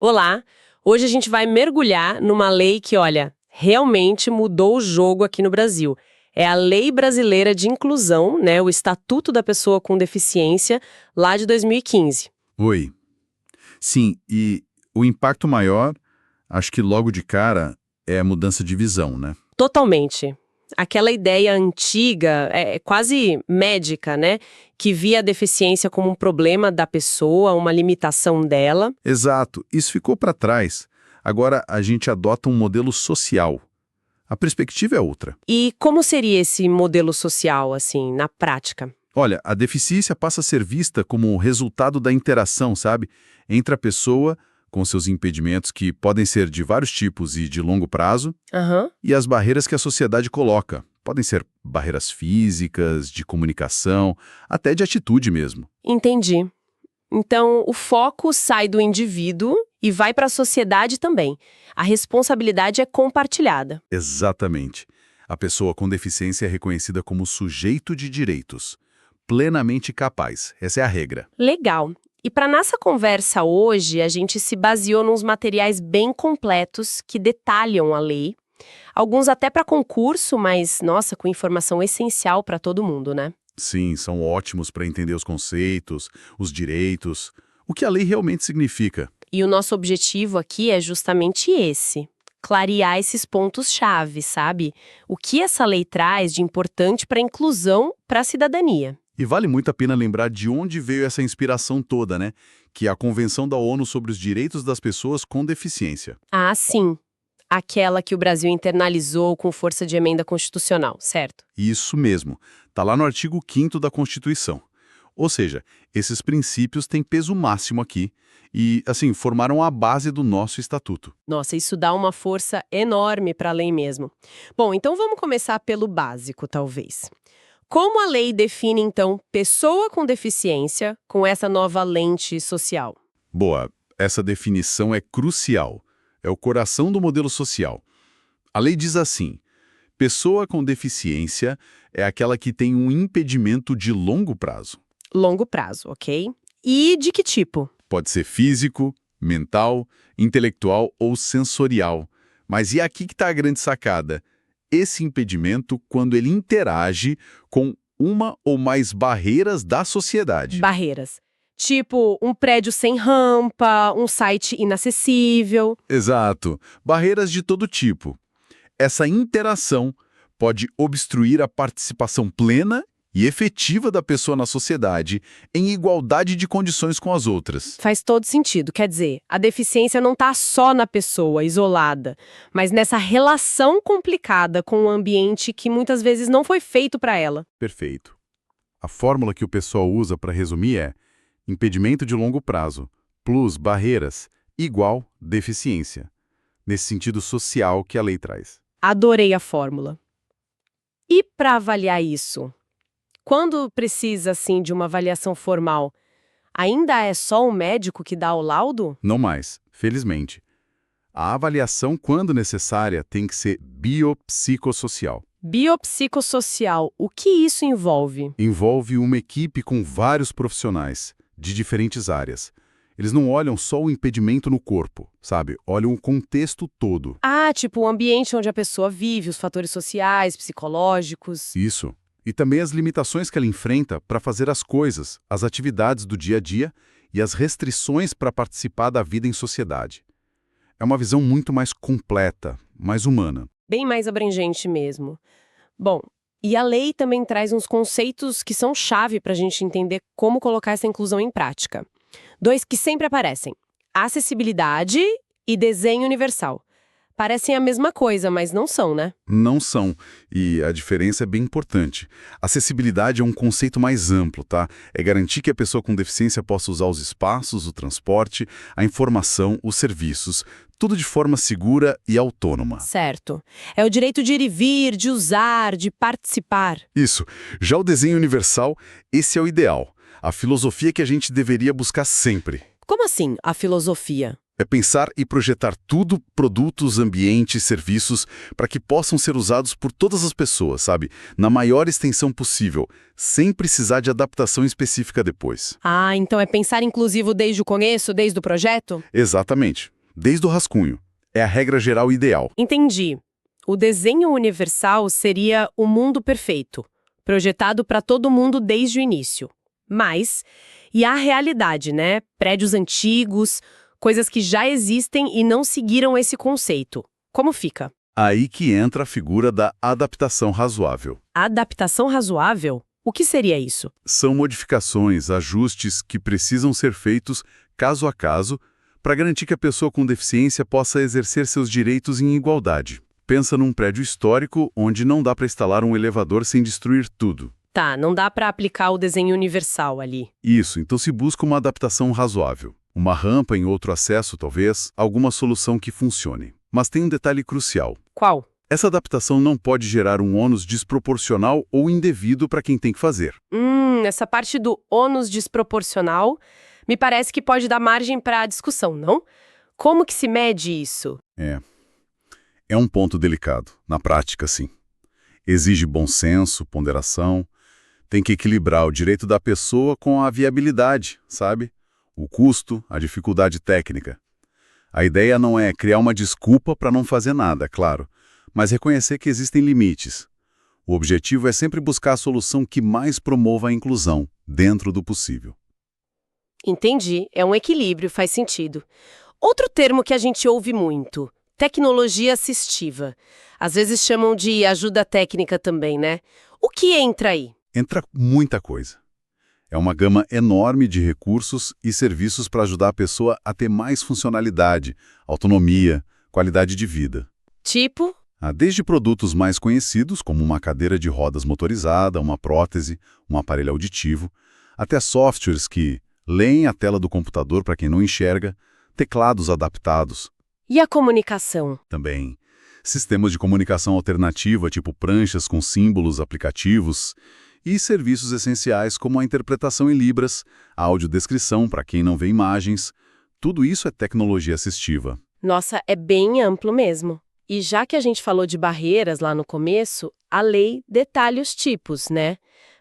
Olá! Hoje a gente vai mergulhar numa lei que, olha, realmente mudou o jogo aqui no Brasil. É a Lei Brasileira de Inclusão, né, o Estatuto da Pessoa com Deficiência, lá de 2015. Oi. Sim, e o impacto maior, acho que logo de cara, é a mudança de visão, né? Totalmente. Aquela ideia antiga, quase médica, né, que via a deficiência como um problema da pessoa, uma limitação dela. Exato, isso ficou para trás. Agora a gente adota um modelo social. A perspectiva é outra. E como seria esse modelo social, assim, na prática? Olha, a deficiência passa a ser vista como o resultado da interação, sabe? Entre a pessoa, com seus impedimentos que podem ser de vários tipos e de longo prazo, Aham. e as barreiras que a sociedade coloca. Podem ser barreiras físicas, de comunicação, até de atitude mesmo. Entendi. Então, o foco sai do indivíduo e vai para a sociedade também. A responsabilidade é compartilhada. Exatamente. A pessoa com deficiência é reconhecida como sujeito de direitos, plenamente capaz. Essa é a regra. Legal. E para nossa conversa hoje, a gente se baseou nos materiais bem completos que detalham a lei. Alguns até para concurso, mas, nossa, com informação essencial para todo mundo, né? Sim, são ótimos para entender os conceitos, os direitos, o que a lei realmente significa. E o nosso objetivo aqui é justamente esse: clarear esses pontos-chave, sabe? O que essa lei traz de importante para a inclusão, para a cidadania. E vale muito a pena lembrar de onde veio essa inspiração toda, né? Que é a Convenção da ONU sobre os Direitos das Pessoas com Deficiência. Ah, sim. Aquela que o Brasil internalizou com força de emenda constitucional, certo? Isso mesmo. Está lá no artigo 5º da Constituição. Ou seja, esses princípios têm peso máximo aqui e, assim, formaram a base do nosso estatuto. Nossa, isso dá uma força enorme para a lei mesmo. Bom, então vamos começar pelo básico, talvez. Como a lei define, então, pessoa com deficiência com essa nova lente social? Boa, essa definição é crucial. É o coração do modelo social. A lei diz assim: pessoa com deficiência é aquela que tem um impedimento de longo prazo. Longo prazo, ok? E de que tipo? Pode ser físico, mental, intelectual ou sensorial. Mas e aqui que está a grande sacada? Esse impedimento quando ele interage com uma ou mais barreiras da sociedade. Barreiras. Tipo, um prédio sem rampa, um site inacessível. Exato. Barreiras de todo tipo. Essa interação pode obstruir a participação plena e efetiva da pessoa na sociedade em igualdade de condições com as outras. Faz todo sentido. Quer dizer, a deficiência não está só na pessoa, isolada, mas nessa relação complicada com o ambiente que muitas vezes não foi feito para ela. Perfeito. A fórmula que o pessoal usa para resumir é: impedimento de longo prazo plus barreiras igual deficiência. Nesse sentido social que a lei traz. Adorei a fórmula. E para avaliar isso? Quando precisa, assim, de uma avaliação formal, ainda é só o médico que dá o laudo? Não mais, felizmente. A avaliação, quando necessária, tem que ser biopsicossocial. Biopsicossocial, o que isso envolve? Envolve uma equipe com vários profissionais, de diferentes áreas. Eles não olham só o impedimento no corpo, sabe? Olham o contexto todo. Ah, tipo o ambiente onde a pessoa vive, os fatores sociais, psicológicos. Isso. E também as limitações que ela enfrenta para fazer as coisas, as atividades do dia a dia e as restrições para participar da vida em sociedade. É uma visão muito mais completa, mais humana. Bem mais abrangente mesmo. Bom, e a lei também traz uns conceitos que são chave para a gente entender como colocar essa inclusão em prática. Dois que sempre aparecem: acessibilidade e desenho universal. Parecem a mesma coisa, mas não são, né? Não são, e a diferença é bem importante. Acessibilidade é um conceito mais amplo, tá? É garantir que a pessoa com deficiência possa usar os espaços, o transporte, a informação, os serviços, tudo de forma segura e autônoma. Certo. É o direito de ir e vir, de usar, de participar. Isso. Já o desenho universal, esse é o ideal. A filosofia que a gente deveria buscar sempre. Como assim, a filosofia? É pensar e projetar tudo, produtos, ambientes, serviços, para que possam ser usados por todas as pessoas, sabe? Na maior extensão possível, sem precisar de adaptação específica depois. Ah, então é pensar inclusivo desde o começo, desde o projeto? Exatamente. Desde o rascunho. É a regra geral ideal. Entendi. O desenho universal seria o mundo perfeito, projetado para todo mundo desde o início. Mas, e a realidade, né? Prédios antigos, coisas que já existem e não seguiram esse conceito. Como fica? Aí que entra a figura da adaptação razoável. Adaptação razoável? O que seria isso? São modificações, ajustes que precisam ser feitos caso a caso para garantir que a pessoa com deficiência possa exercer seus direitos em igualdade. Pensa num prédio histórico onde não dá para instalar um elevador sem destruir tudo. Tá, não dá para aplicar o desenho universal ali. Isso, então se busca uma adaptação razoável. Uma rampa em outro acesso, talvez, alguma solução que funcione. Mas tem um detalhe crucial. Qual? Essa adaptação não pode gerar um ônus desproporcional ou indevido para quem tem que fazer. Essa parte do ônus desproporcional me parece que pode dar margem para a discussão, não? Como que se mede isso? É um ponto delicado, na prática, sim. Exige bom senso, ponderação, tem que equilibrar o direito da pessoa com a viabilidade, sabe? O custo, a dificuldade técnica. A ideia não é criar uma desculpa para não fazer nada, claro, mas reconhecer que existem limites. O objetivo é sempre buscar a solução que mais promova a inclusão, dentro do possível. Entendi, é um equilíbrio, faz sentido. Outro termo que a gente ouve muito, tecnologia assistiva. Às vezes chamam de ajuda técnica também, né? O que entra aí? Entra muita coisa. É uma gama enorme de recursos e serviços para ajudar a pessoa a ter mais funcionalidade, autonomia, qualidade de vida. Tipo? Desde produtos mais conhecidos, como uma cadeira de rodas motorizada, uma prótese, um aparelho auditivo, até softwares que leem a tela do computador para quem não enxerga, teclados adaptados. E a comunicação? Também. Sistemas de comunicação alternativa, tipo pranchas com símbolos, aplicativos, e serviços essenciais como a interpretação em libras, a audiodescrição para quem não vê imagens. Tudo isso é tecnologia assistiva. Nossa, é bem amplo mesmo. E já que a gente falou de barreiras lá no começo, a lei detalha os tipos, né?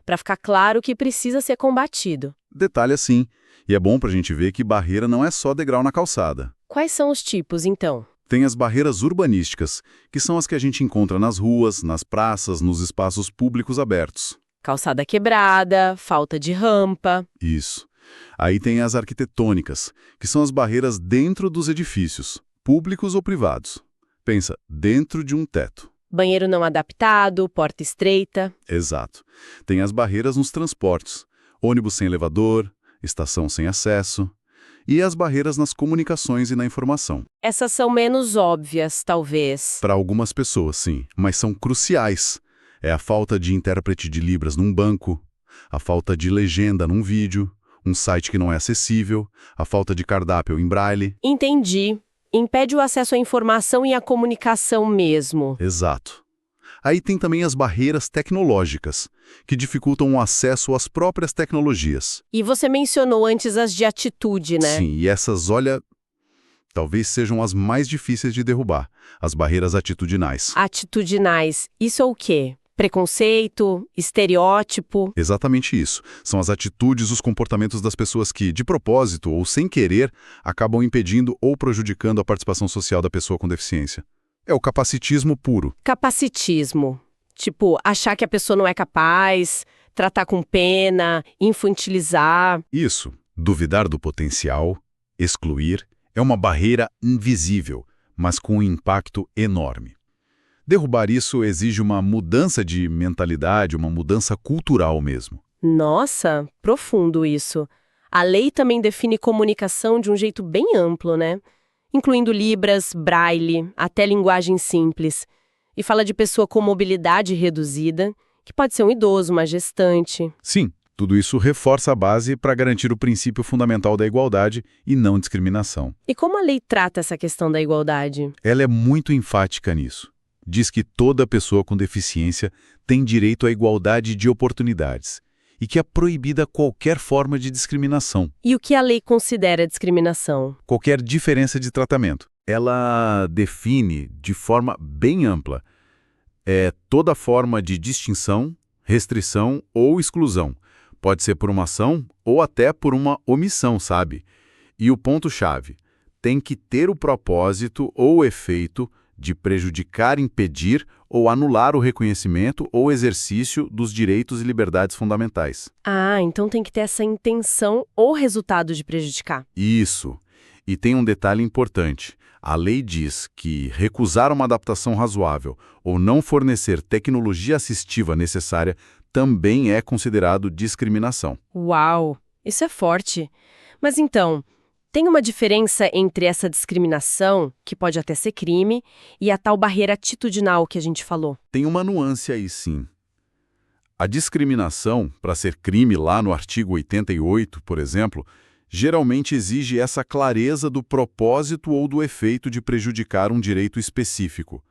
Para ficar claro que precisa ser combatido. Detalhe assim, e é bom para a gente ver que barreira não é só degrau na calçada. Quais são os tipos, então? Tem as barreiras urbanísticas, que são as que a gente encontra nas ruas, nas praças, nos espaços públicos abertos. Calçada quebrada, falta de rampa. Isso. Aí tem as arquitetônicas, que são as barreiras dentro dos edifícios, públicos ou privados. Pensa, dentro de um teto. Banheiro não adaptado, porta estreita. Exato. Tem as barreiras nos transportes, ônibus sem elevador, estação sem acesso, e as barreiras nas comunicações e na informação. Essas são menos óbvias, talvez. Para algumas pessoas, sim, mas são cruciais. É a falta de intérprete de Libras num banco, a falta de legenda num vídeo, um site que não é acessível, a falta de cardápio em braille. Entendi. Impede o acesso à informação e à comunicação mesmo. Exato. Aí tem também as barreiras tecnológicas, que dificultam o acesso às próprias tecnologias. E você mencionou antes as de atitude, né? Sim, e essas, olha, talvez sejam as mais difíceis de derrubar, as barreiras atitudinais. Atitudinais. Isso é o quê? Preconceito? Estereótipo? Exatamente isso. São as atitudes, os comportamentos das pessoas que, de propósito ou sem querer, acabam impedindo ou prejudicando a participação social da pessoa com deficiência. É o capacitismo puro. Capacitismo. Tipo, achar que a pessoa não é capaz, tratar com pena, infantilizar. Isso. Duvidar do potencial, excluir, é uma barreira invisível, mas com um impacto enorme. Derrubar isso exige uma mudança de mentalidade, uma mudança cultural mesmo. Nossa, profundo isso. A lei também define comunicação de um jeito bem amplo, né? Incluindo libras, braille, até linguagem simples. E fala de pessoa com mobilidade reduzida, que pode ser um idoso, uma gestante. Sim, tudo isso reforça a base para garantir o princípio fundamental da igualdade e não discriminação. E como a lei trata essa questão da igualdade? Ela é muito enfática nisso. Diz que toda pessoa com deficiência tem direito à igualdade de oportunidades e que é proibida qualquer forma de discriminação, E o que a lei considera discriminação? qualquer diferença de tratamento. Ela define de forma bem ampla toda forma de distinção, restrição ou exclusão. Pode ser por uma ação ou até por uma omissão, sabe? E o ponto-chave, tem que ter o propósito ou efeito de prejudicar, impedir ou anular o reconhecimento ou exercício dos direitos e liberdades fundamentais. Ah, então tem que ter essa intenção ou resultado de prejudicar. Isso. E tem um detalhe importante. A lei diz que recusar uma adaptação razoável ou não fornecer tecnologia assistiva necessária também é considerado discriminação. Uau, isso é forte. Mas então, tem uma diferença entre essa discriminação, que pode até ser crime, e a tal barreira atitudinal que a gente falou? Tem uma nuance aí, sim. A discriminação, para ser crime lá no artigo 88, por exemplo, geralmente exige essa clareza do propósito ou do efeito de prejudicar um direito específico.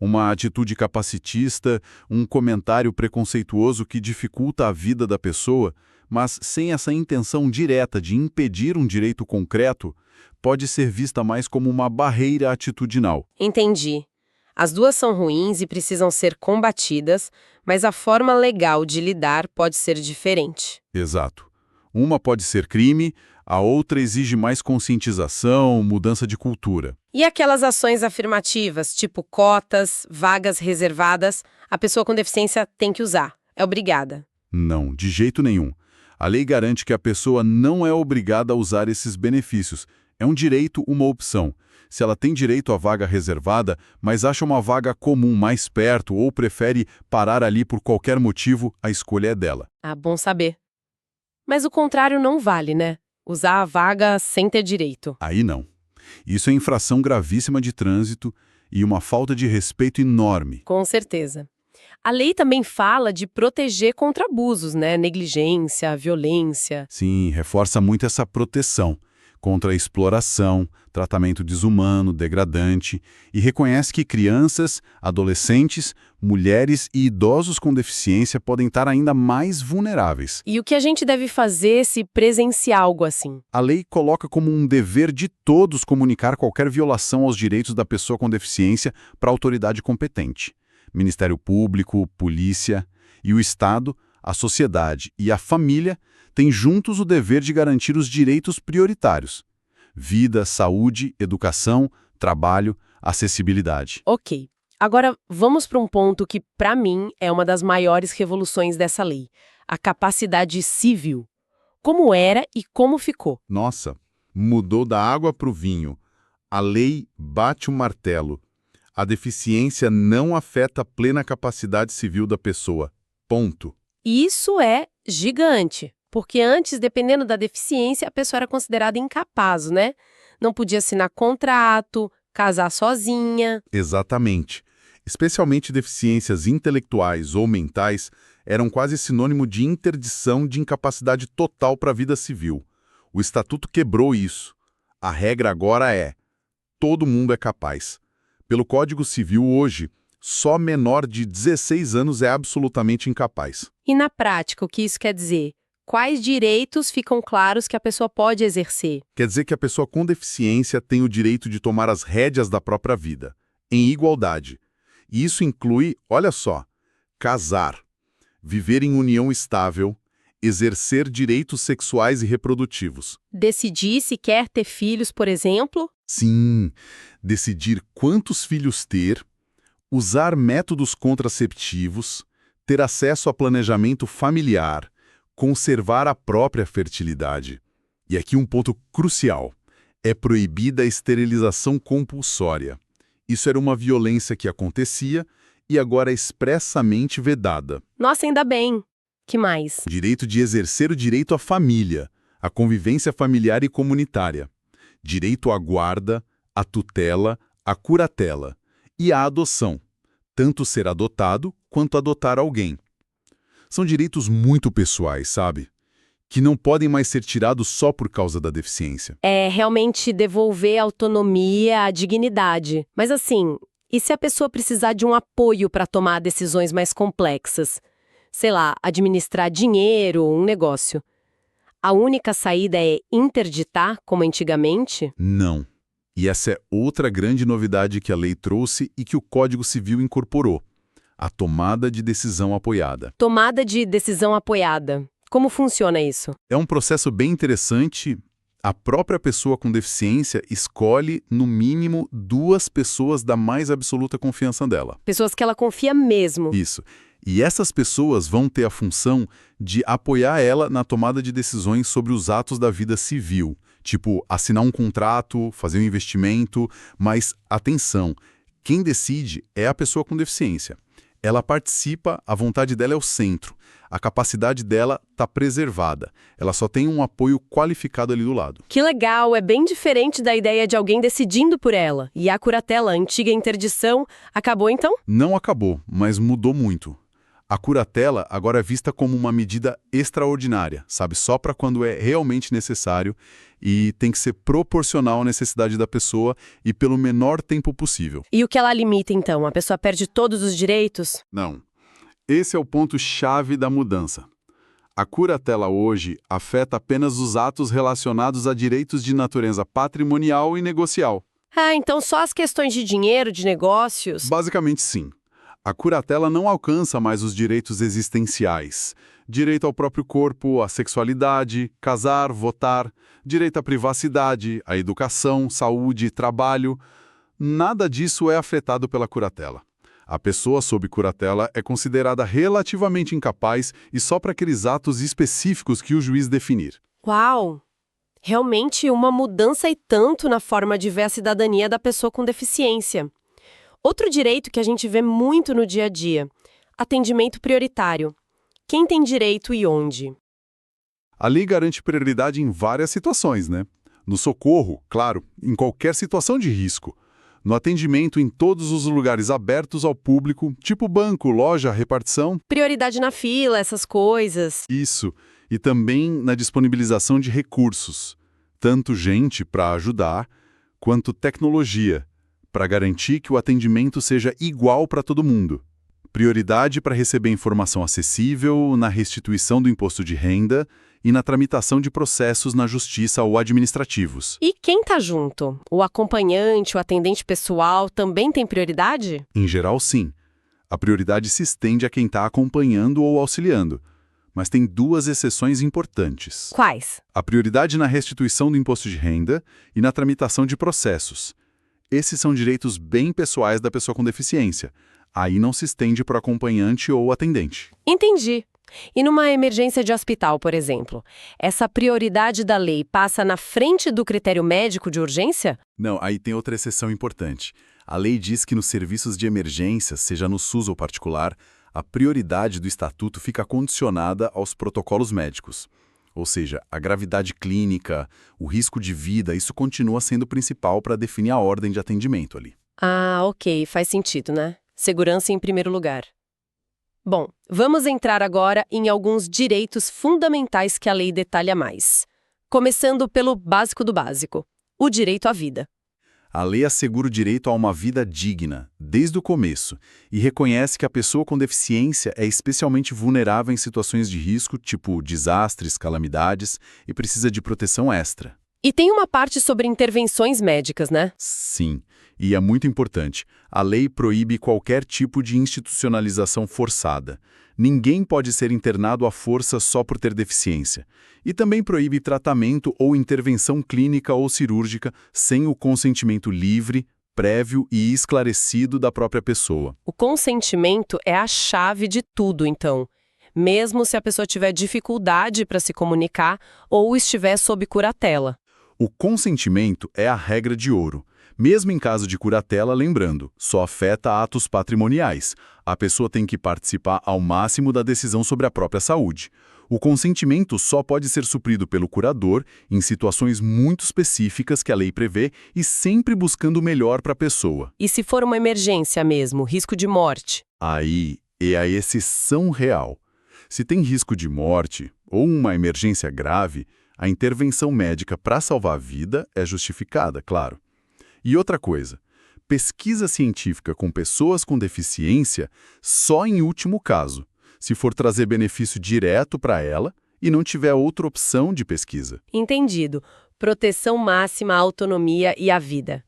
Uma atitude capacitista, um comentário preconceituoso que dificulta a vida da pessoa, mas sem essa intenção direta de impedir um direito concreto, pode ser vista mais como uma barreira atitudinal. Entendi. As duas são ruins e precisam ser combatidas, mas a forma legal de lidar pode ser diferente. Exato. Uma pode ser crime, a outra exige mais conscientização, mudança de cultura. E aquelas ações afirmativas, tipo cotas, vagas reservadas, a pessoa com deficiência tem que usar. É obrigada. Não, de jeito nenhum. A lei garante que a pessoa não é obrigada a usar esses benefícios. É um direito, uma opção. Se ela tem direito à vaga reservada, mas acha uma vaga comum mais perto ou prefere parar ali por qualquer motivo, a escolha é dela. Ah, bom saber. Mas o contrário não vale, né? Usar a vaga sem ter direito. Aí não. Isso é infração gravíssima de trânsito e uma falta de respeito enorme. Com certeza. A lei também fala de proteger contra abusos, né? Negligência, violência. Sim, reforça muito essa proteção contra a exploração, tratamento desumano, degradante, e reconhece que crianças, adolescentes, mulheres e idosos com deficiência podem estar ainda mais vulneráveis. E o que a gente deve fazer se presenciar algo assim? A lei coloca como um dever de todos comunicar qualquer violação aos direitos da pessoa com deficiência para a autoridade competente. Ministério Público, Polícia e o Estado, a sociedade e a família têm juntos o dever de garantir os direitos prioritários: vida, saúde, educação, trabalho, acessibilidade. Ok. Agora, vamos para um ponto que, para mim, é uma das maiores revoluções dessa lei: a capacidade civil. Como era e como ficou? Nossa, mudou da água para o vinho. A lei bate o martelo. A deficiência não afeta a plena capacidade civil da pessoa. Ponto. E isso é gigante, porque antes, dependendo da deficiência, a pessoa era considerada incapaz, né? Não podia assinar contrato, casar sozinha. Exatamente. Especialmente deficiências intelectuais ou mentais eram quase sinônimo de interdição de incapacidade total para a vida civil. O Estatuto quebrou isso. A regra agora é: todo mundo é capaz. Pelo Código Civil hoje, só menor de 16 anos é absolutamente incapaz. E na prática, o que isso quer dizer? Quais direitos ficam claros que a pessoa pode exercer? Quer dizer que a pessoa com deficiência tem o direito de tomar as rédeas da própria vida, em igualdade. E isso inclui, olha só, casar, viver em união estável, exercer direitos sexuais e reprodutivos. Decidir se quer ter filhos, por exemplo? Sim, decidir quantos filhos ter, usar métodos contraceptivos, ter acesso a planejamento familiar, conservar a própria fertilidade. E aqui um ponto crucial: é proibida a esterilização compulsória. Isso era uma violência que acontecia e agora é expressamente vedada. Nossa, ainda bem. Que mais? Direito de exercer o direito à família, à convivência familiar e comunitária. Direito à guarda, à tutela, à curatela e à adoção, tanto ser adotado quanto adotar alguém. São direitos muito pessoais, sabe? Que não podem mais ser tirados só por causa da deficiência. É realmente devolver a autonomia, a dignidade. Mas assim, e se a pessoa precisar de um apoio para tomar decisões mais complexas? sei lá, administrar dinheiro ou um negócio. A única saída é interditar, como antigamente? Não. E essa é outra grande novidade que a lei trouxe e que o Código Civil incorporou: a tomada de decisão apoiada. Tomada de decisão apoiada. Como funciona isso? É um processo bem interessante. A própria pessoa com deficiência escolhe, no mínimo, 2 pessoas da mais absoluta confiança dela. Pessoas que ela confia mesmo. Isso. E essas pessoas vão ter a função de apoiar ela na tomada de decisões sobre os atos da vida civil, tipo assinar um contrato, fazer um investimento, mas atenção, quem decide é a pessoa com deficiência. Ela participa, a vontade dela é o centro, a capacidade dela está preservada, ela só tem um apoio qualificado ali do lado. Que legal, é bem diferente da ideia de alguém decidindo por ela. E a curatela, a antiga interdição, acabou então? Não acabou, mas mudou muito. A curatela agora é vista como uma medida extraordinária, sabe? Só para quando é realmente necessário e tem que ser proporcional à necessidade da pessoa e pelo menor tempo possível. E o que ela limita então? A pessoa perde todos os direitos? Não. Esse é o ponto-chave da mudança. A curatela hoje afeta apenas os atos relacionados a direitos de natureza patrimonial e negocial. Ah, então só as questões de dinheiro, de negócios? Basicamente, sim. A curatela não alcança mais os direitos existenciais. Direito ao próprio corpo, à sexualidade, casar, votar, direito à privacidade, à educação, saúde, trabalho. Nada disso é afetado pela curatela. A pessoa sob curatela é considerada relativamente incapaz e só para aqueles atos específicos que o juiz definir. Uau! Realmente uma mudança e tanto na forma de ver a cidadania da pessoa com deficiência. Outro direito que a gente vê muito no dia a dia: atendimento prioritário. Quem tem direito e onde? A lei garante prioridade em várias situações, né? No socorro, claro, em qualquer situação de risco. No atendimento em todos os lugares abertos ao público, tipo banco, loja, repartição. Prioridade na fila, essas coisas. Isso. E também na disponibilização de recursos. Tanto gente para ajudar, quanto tecnologia, para garantir que o atendimento seja igual para todo mundo. Prioridade para receber informação acessível, na restituição do imposto de renda e na tramitação de processos na justiça ou administrativos. E quem tá junto? O acompanhante, o atendente pessoal também tem prioridade? Em geral, sim. A prioridade se estende a quem está acompanhando ou auxiliando. Mas tem 2 exceções importantes. Quais? A prioridade na restituição do imposto de renda e na tramitação de processos. Esses são direitos bem pessoais da pessoa com deficiência. Aí não se estende para o acompanhante ou atendente. Entendi. E numa emergência de hospital, por exemplo, essa prioridade da lei passa na frente do critério médico de urgência? Não, aí tem outra exceção importante. A lei diz que nos serviços de emergência, seja no SUS ou particular, a prioridade do estatuto fica condicionada aos protocolos médicos. Ou seja, a gravidade clínica, o risco de vida, isso continua sendo principal para definir a ordem de atendimento ali. Ah, ok, faz sentido, né? Segurança em primeiro lugar. Bom, vamos entrar agora em alguns direitos fundamentais que a lei detalha mais. Começando pelo básico do básico, o direito à vida. A lei assegura o direito a uma vida digna, desde o começo, e reconhece que a pessoa com deficiência é especialmente vulnerável em situações de risco, tipo desastres, calamidades, e precisa de proteção extra. E tem uma parte sobre intervenções médicas, né? Sim, e é muito importante. A lei proíbe qualquer tipo de institucionalização forçada. Ninguém pode ser internado à força só por ter deficiência. E também proíbe tratamento ou intervenção clínica ou cirúrgica sem o consentimento livre, prévio e esclarecido da própria pessoa. O consentimento é a chave de tudo, então. Mesmo se a pessoa tiver dificuldade para se comunicar ou estiver sob curatela. O consentimento é a regra de ouro. Mesmo em caso de curatela, lembrando, só afeta atos patrimoniais. A pessoa tem que participar ao máximo da decisão sobre a própria saúde. O consentimento só pode ser suprido pelo curador em situações muito específicas que a lei prevê e sempre buscando o melhor para a pessoa. E se for uma emergência mesmo, risco de morte? Aí é a exceção real. Se tem risco de morte ou uma emergência grave, a intervenção médica para salvar a vida é justificada, claro. E outra coisa, pesquisa científica com pessoas com deficiência só em último caso. se for trazer benefício direto para ela e não tiver outra opção de pesquisa. Entendido. Proteção máxima à autonomia e à vida.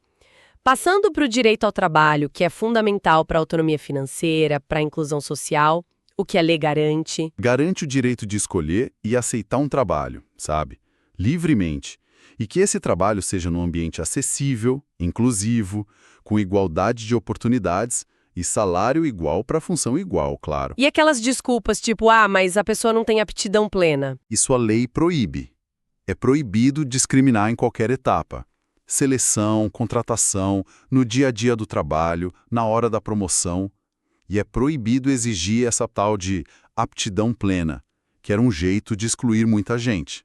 Passando para o direito ao trabalho, que é fundamental para a autonomia financeira, para a inclusão social, o que a lei garante? Garante o direito de escolher e aceitar um trabalho, sabe? Livremente. E que esse trabalho seja num ambiente acessível, inclusivo, com igualdade de oportunidades e salário igual para função igual, claro. E aquelas desculpas tipo, mas a pessoa não tem aptidão plena. Isso a lei proíbe. É proibido discriminar em qualquer etapa. Seleção, contratação, no dia a dia do trabalho, na hora da promoção. E é proibido exigir essa tal de aptidão plena, que era um jeito de excluir muita gente.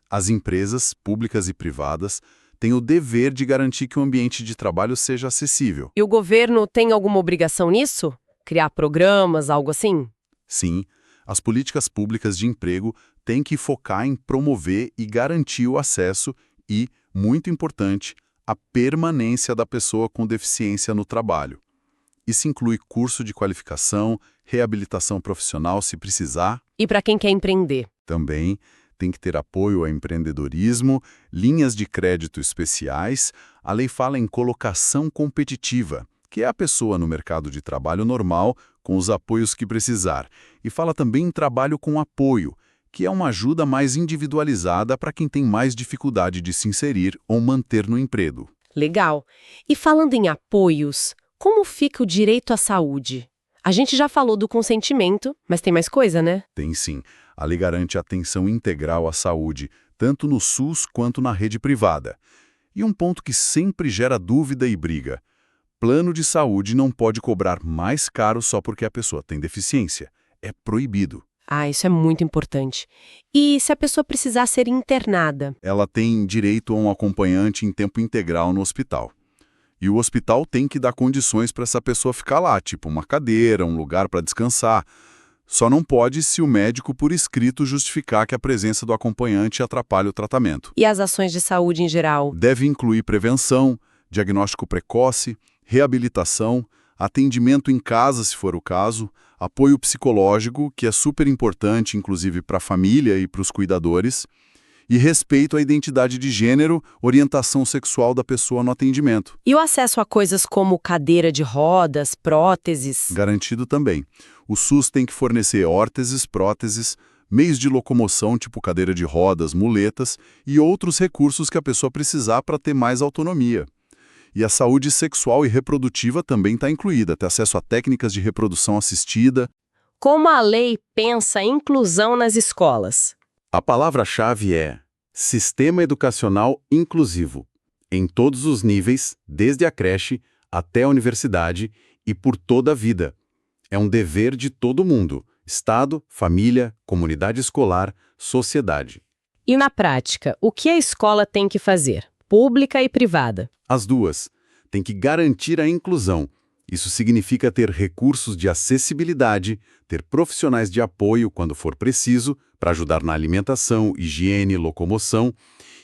As empresas, públicas e privadas, têm o dever de garantir que o ambiente de trabalho seja acessível. E o governo tem alguma obrigação nisso? Criar programas, algo assim? Sim, as políticas públicas de emprego têm que focar em promover e garantir o acesso e, muito importante, a permanência da pessoa com deficiência no trabalho. Isso inclui curso de qualificação, reabilitação profissional se precisar. E para quem quer empreender? Também tem que ter apoio ao empreendedorismo, linhas de crédito especiais. A lei fala em colocação competitiva, que é a pessoa no mercado de trabalho normal com os apoios que precisar. E fala também em trabalho com apoio, que é uma ajuda mais individualizada para quem tem mais dificuldade de se inserir ou manter no emprego. Legal. E falando em apoios, como fica o direito à saúde? A gente já falou do consentimento, mas tem mais coisa, né? Tem sim. A lei garante atenção integral à saúde, tanto no SUS quanto na rede privada. E um ponto que sempre gera dúvida e briga. Plano de saúde não pode cobrar mais caro só porque a pessoa tem deficiência. É proibido. Isso é muito importante. E se a pessoa precisar ser internada? Ela tem direito a um acompanhante em tempo integral no hospital. E o hospital tem que dar condições para essa pessoa ficar lá, tipo uma cadeira, um lugar para descansar. Só não pode se o médico por escrito justificar que a presença do acompanhante atrapalha o tratamento. E as ações de saúde em geral? Deve incluir prevenção, diagnóstico precoce, reabilitação, atendimento em casa, se for o caso, apoio psicológico, que é super importante, inclusive para a família e para os cuidadores, e respeito à identidade de gênero, orientação sexual da pessoa no atendimento. E o acesso a coisas como cadeira de rodas, próteses? Garantido também. O SUS tem que fornecer órteses, próteses, meios de locomoção, tipo cadeira de rodas, muletas, e outros recursos que a pessoa precisar para ter mais autonomia. E a saúde sexual e reprodutiva também está incluída, ter acesso a técnicas de reprodução assistida. Como a lei pensa em inclusão nas escolas? A palavra-chave é sistema educacional inclusivo, em todos os níveis, desde a creche até a universidade e por toda a vida. É um dever de todo mundo, Estado, família, comunidade escolar, sociedade. E na prática, o que a escola tem que fazer? Pública e privada? As duas. Tem que garantir a inclusão. Isso significa ter recursos de acessibilidade, ter profissionais de apoio quando for preciso, para ajudar na alimentação, higiene, locomoção,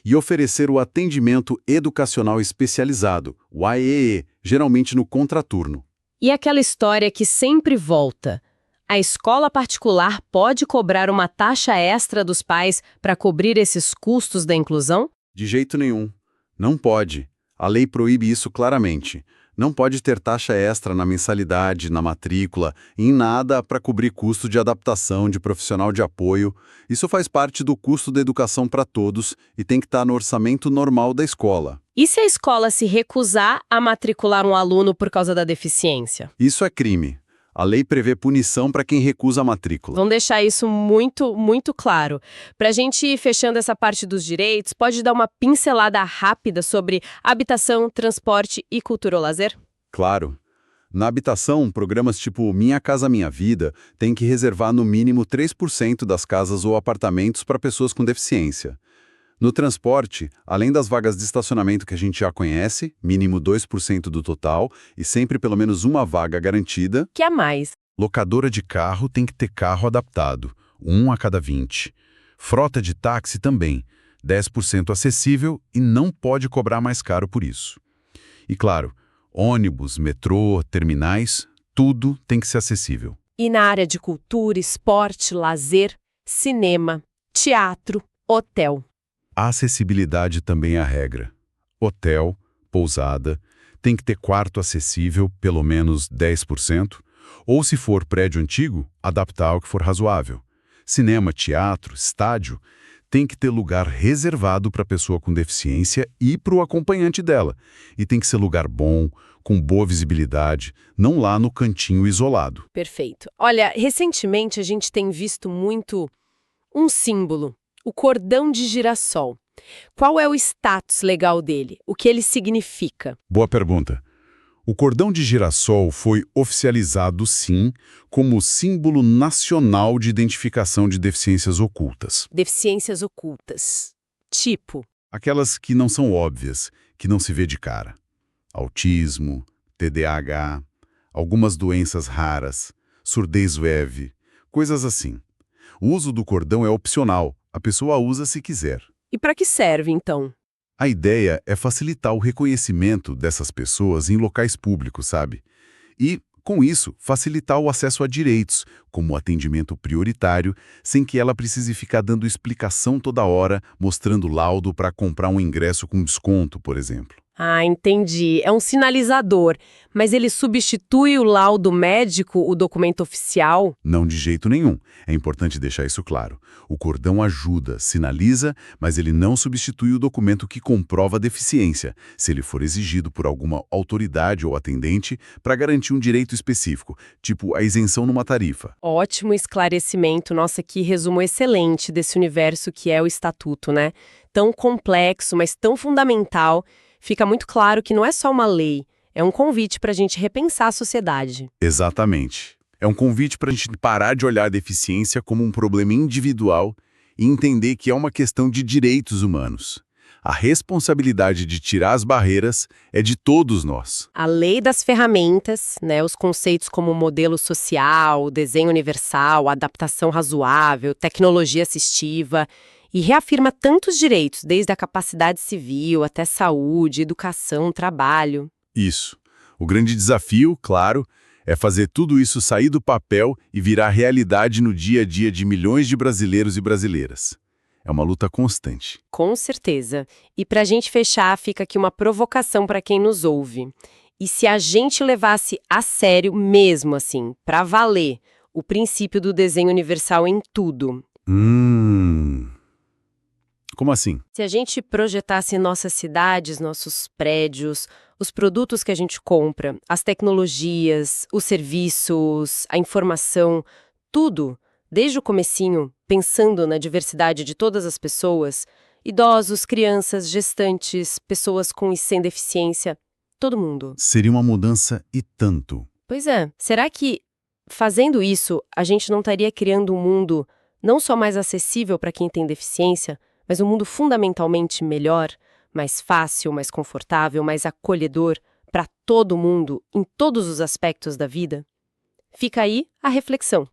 e oferecer o atendimento educacional especializado, o AEE, geralmente no contraturno. E aquela história que sempre volta. A escola particular pode cobrar uma taxa extra dos pais para cobrir esses custos da inclusão? De jeito nenhum. Não pode. A lei proíbe isso claramente. Não pode ter taxa extra na mensalidade, na matrícula, em nada para cobrir custo de adaptação de profissional de apoio. Isso faz parte do custo da educação para todos e tem que estar no orçamento normal da escola. E se a escola se recusar a matricular um aluno por causa da deficiência? Isso é crime. A lei prevê punição para quem recusa a matrícula. Vamos deixar isso muito claro. Para a gente ir fechando essa parte dos direitos, pode dar uma pincelada rápida sobre habitação, transporte e cultura ou lazer? Claro. Na habitação, programas tipo Minha Casa Minha Vida têm que reservar no mínimo 3% das casas ou apartamentos para pessoas com deficiência. No transporte, além das vagas de estacionamento que a gente já conhece, mínimo 2% do total, e sempre pelo menos uma vaga garantida. Que é mais? Locadora de carro tem que ter carro adaptado, 1 a cada 20. Frota de táxi também, 10% acessível e não pode cobrar mais caro por isso. E claro, ônibus, metrô, terminais, tudo tem que ser acessível. E na área de cultura, esporte, lazer, cinema, teatro, hotel. A acessibilidade também é a regra. Hotel, pousada, tem que ter quarto acessível, pelo menos 10%, ou se for prédio antigo, adaptar ao que for razoável. Cinema, teatro, estádio, tem que ter lugar reservado para a pessoa com deficiência e para o acompanhante dela. E tem que ser lugar bom, com boa visibilidade, não lá no cantinho isolado. Perfeito. Olha, recentemente a gente tem visto muito um símbolo, o cordão de girassol. Qual é o status legal dele? O que ele significa? Boa pergunta. O cordão de girassol foi oficializado, sim, como símbolo nacional de identificação de deficiências ocultas. Deficiências ocultas. Tipo, Aquelas que não são óbvias, que não se vê de cara. Autismo, TDAH, algumas doenças raras, surdez leve, coisas assim. O uso do cordão é opcional, a pessoa usa se quiser. e para que serve então? A ideia é facilitar o reconhecimento dessas pessoas em locais públicos, sabe? E, com isso, facilitar o acesso a direitos, como atendimento prioritário, sem que ela precise ficar dando explicação toda hora, mostrando laudo para comprar um ingresso com desconto, por exemplo. Ah, entendi. É um sinalizador, mas ele substitui o laudo médico, o documento oficial? Não de jeito nenhum. É importante deixar isso claro. O cordão ajuda, sinaliza, mas ele não substitui o documento que comprova a deficiência, se ele for exigido por alguma autoridade ou atendente para garantir um direito específico, tipo a isenção numa tarifa. Ótimo esclarecimento. Nossa, que resumo excelente desse universo que é o estatuto, né? Tão complexo, mas tão fundamental. Fica muito claro que não é só uma lei, é um convite para a gente repensar a sociedade. Exatamente. É um convite para a gente parar de olhar a deficiência como um problema individual e entender que é uma questão de direitos humanos. A responsabilidade de tirar as barreiras é de todos nós. A lei das ferramentas, né, os conceitos como modelo social, desenho universal, adaptação razoável, tecnologia assistiva, e reafirma tantos direitos, desde a capacidade civil até saúde, educação, trabalho. Isso. O grande desafio, claro, é fazer tudo isso sair do papel e virar realidade no dia a dia de milhões de brasileiros e brasileiras. É uma luta constante. Com certeza. E para a gente fechar, fica aqui uma provocação para quem nos ouve. E se a gente levasse a sério mesmo assim, para valer, o princípio do desenho universal em tudo? Como assim? Se a gente projetasse nossas cidades, nossos prédios, os produtos que a gente compra, as tecnologias, os serviços, a informação, tudo, desde o comecinho, pensando na diversidade de todas as pessoas, idosos, crianças, gestantes, pessoas com e sem deficiência, todo mundo. Seria uma mudança e tanto. Pois é, será que, fazendo isso, a gente não estaria criando um mundo não só mais acessível para quem tem deficiência, mas um mundo fundamentalmente melhor, mais fácil, mais confortável, mais acolhedor para todo mundo, em todos os aspectos da vida? Fica aí a reflexão.